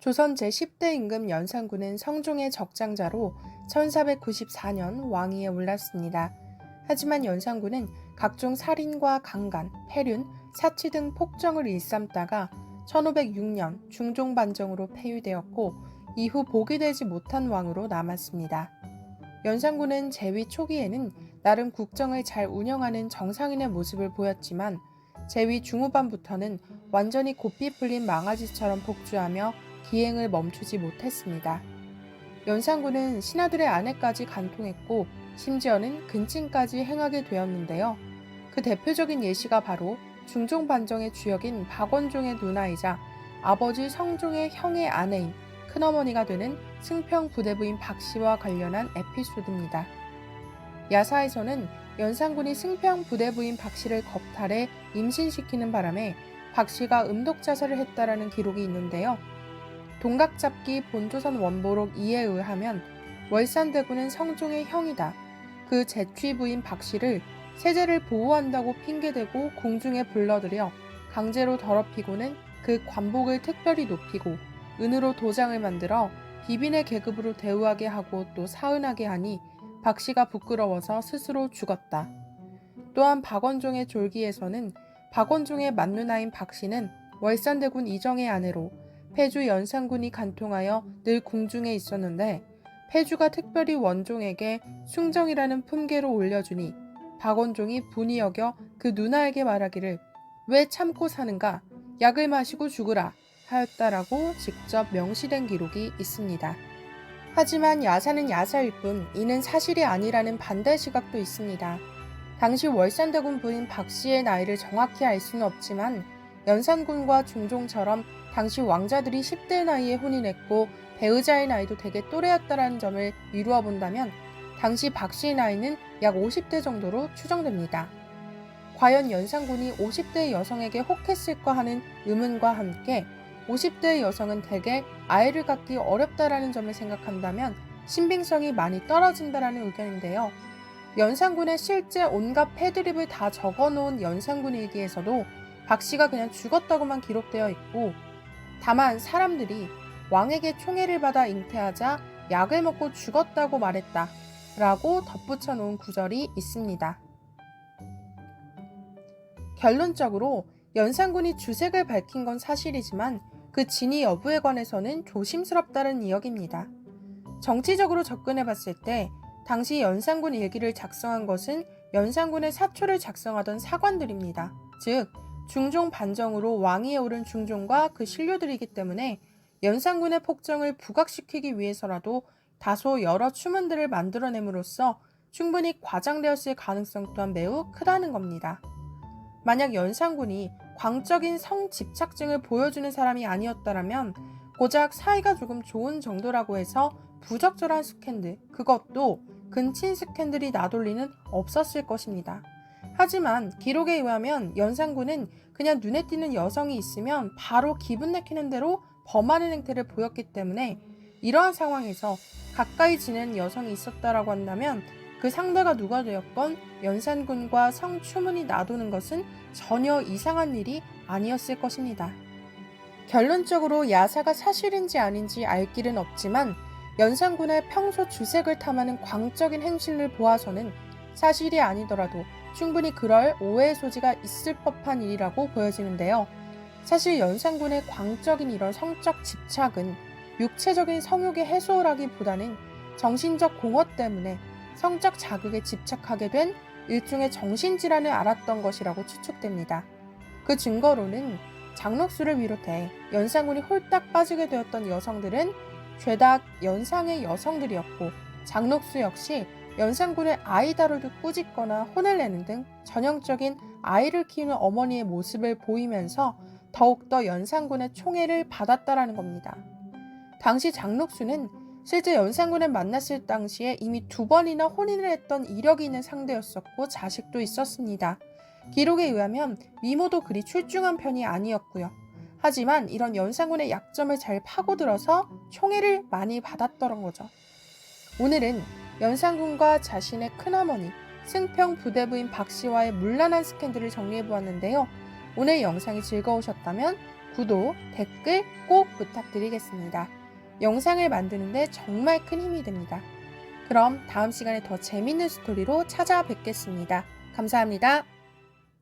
조선 제10대 임금 연산군은 성종의 적장자로 1494년 왕위에 올랐습니다. 하지만 연산군은 각종 살인과 강간, 폐륜, 사치 등 폭정을 일삼다가 1506년 중종반정으로 폐위되었고 이후 복위되지 못한 왕으로 남았습니다. 연산군은 재위 초기에는 나름 국정을 잘 운영하는 정상인의 모습을 보였지만 재위 중후반부터는 완전히 고삐 풀린 망아지처럼 복주하며 기행을 멈추지 못했습니다. 연산군은 신하들의 아내까지 간통했고 심지어는 근친까지 행하게 되었는데요. 그 대표적인 예시가 바로 중종반정의 주역인 박원종의 누나이자 아버지 성종의 형의 아내인 큰어머니가 되는 승평 부대부인 박씨와 관련한 에피소드입니다. 야사에서는 연산군이 승평 부대부인 박씨를 겁탈해 임신시키는 바람에 박씨가 음독자살을 했다라는 기록이 있는데요. 동각잡기 본조선 원보록 2에 의하면 월산대군은 성종의 형이다. 그 제취부인 박씨를 세제를 보호한다고 핑계대고 궁중에 불러들여 강제로 더럽히고는 그 관복을 특별히 높이고 은으로 도장을 만들어 비빈의 계급으로 대우하게 하고 또 사은하게 하니 박씨가 부끄러워서 스스로 죽었다. 또한 박원종의 졸기에서는 박원종의 맏누나인 박씨는 월산대군 이정의 아내로 폐주 연산군이 간통하여 늘 궁중에 있었는데 폐주가 특별히 원종에게 숭정이라는 품계로 올려주니 박원종이 분이 여겨 그 누나에게 말하기를 왜 참고 사는가 약을 마시고 죽으라 하였다라고 직접 명시된 기록이 있습니다. 하지만 야사는 야사일 뿐 이는 사실이 아니라는 반대 시각도 있습니다. 당시 월산대군 부인 박씨의 나이를 정확히 알 수는 없지만 연산군과 중종처럼 당시 왕자들이 10대 나이에 혼인했고 배의자의 나이도 대개 또래였다라는 점을 미루어 본다면 당시 박씨의 나이는 약 50대 정도로 추정됩니다. 과연 연산군이 50대의 여성에게 혹했을까 하는 의문과 함께 50대의 여성은 대개 아이를 갖기 어렵다라는 점을 생각한다면 신빙성이 많이 떨어진다라는 의견인데요. 연산군의 실제 온갖 패드립을 다 적어놓은 연산군 일기에서도 박씨가 그냥 죽었다고만 기록되어 있고 다만 사람들이 왕에게 총애를 받아 잉태하자 약을 먹고 죽었다고 말했다 라고 덧붙여 놓은 구절이 있습니다. 결론적으로 연산군이 주색을 밝힌 건 사실이지만 그 진위 여부에 관해서는 조심스럽다는 이야기입니다. 정치적으로 접근해 봤을 때 당시 연산군 일기를 작성한 것은 연산군의 사초를 작성하던 사관들입니다. 즉 중종 반정으로 왕위에 오른 중종과 그 신료들이기 때문에 연산군의 폭정을 부각시키기 위해서라도 다소 여러 추문들을 만들어냄으로써 충분히 과장되었을 가능성 또한 매우 크다는 겁니다. 만약 연산군이 광적인 성집착증을 보여주는 사람이 아니었다면 고작 사이가 조금 좋은 정도라고 해서 부적절한 스캔들, 그것도 근친 스캔들이 나돌리는 없었을 것입니다. 하지만 기록에 의하면 연산군은 그냥 눈에 띄는 여성이 있으면 바로 기분 내키는 대로 범하는 행태를 보였기 때문에 이러한 상황에서 가까이 지낸 여성이 있었다라고 한다면 그 상대가 누가 되었건 연산군과 성추문이 나도는 것은 전혀 이상한 일이 아니었을 것입니다. 결론적으로 야사가 사실인지 아닌지 알 길은 없지만 연산군의 평소 주색을 탐하는 광적인 행실을 보아서는 사실이 아니더라도 충분히 그럴 오해의 소지가 있을 법한 일이라고 보여지는데요. 사실 연산군의 광적인 이런 성적 집착은 육체적인 성욕의 해소라기보다는 정신적 공허 때문에 성적 자극에 집착하게 된 일종의 정신질환을 앓았던 것이라고 추측됩니다. 그 증거로는 장록수를 비롯해 연산군이 홀딱 빠지게 되었던 여성들은 죄다 연상의 여성들이었고 장록수 역시 연산군의 아이 다루듯 꾸짖거나 혼을 내는 등 전형적인 아이를 키우는 어머니의 모습을 보이면서 더욱더 연산군의 총애를 받았다라는 겁니다. 당시 장록수는 실제 연산군을 만났을 당시에 이미 2번이나 혼인을 했던 이력이 있는 상대였었고 자식도 있었습니다. 기록에 의하면 미모도 그리 출중한 편이 아니었고요. 하지만 이런 연산군의 약점을 잘 파고들어서 총애를 많이 받았던 거죠. 오늘은 연산군과 자신의 큰어머니 승평 부대부인 박씨와의 문란한 스캔들을 정리해보았는데요. 오늘 영상이 즐거우셨다면 구독, 댓글 꼭 부탁드리겠습니다. 영상을 만드는데 정말 큰 힘이 됩니다. 그럼 다음 시간에 더 재밌는 스토리로 찾아뵙겠습니다. 감사합니다.